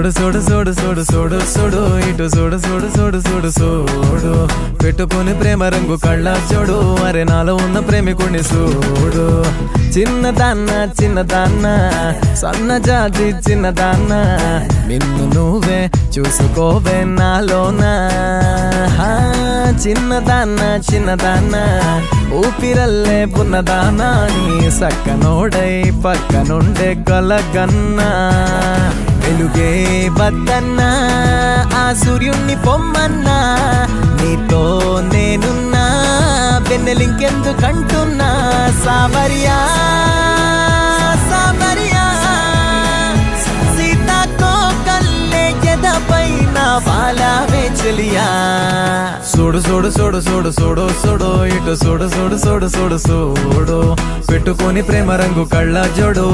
చూడు చూడు చూడు చూడు చూడు చూడు ఇటు చూడు చూడు చూడు చూడు చూడు పెట్టుకుని ప్రేమ రంగు కళ్ళ చూడు అరే నాలో ఉన్న ప్రేమికుని చూడు చిన్నదాన్న చిన్నదాన్న సన్నజాజి చిన్నదాన్న నిన్ను నువ్వే చూసుకోవే నాలోనా చిన్నదాన్న చిన్నదాన్న ఊపిరల్లే పున్నదానా నీ సక్కనోడై పక్కనుండే కలగన్నా వెలుగే వద్దన్నా ఆ సూర్యుణ్ణి పొమ్మన్నా నీతో నేనున్నా వెన్నెలింకెందుకంటున్నా సావరియా సావరియా సీతాకోకల్లే ఎదపైన వాలావే చెలియా చూడు చూడు చూడు చూడు చూడు చూడు ఇటు చూడు చూడు చూడు చూడు చూడు పెట్టుకొని ప్రేమ రంగు కళ్ళ జోడు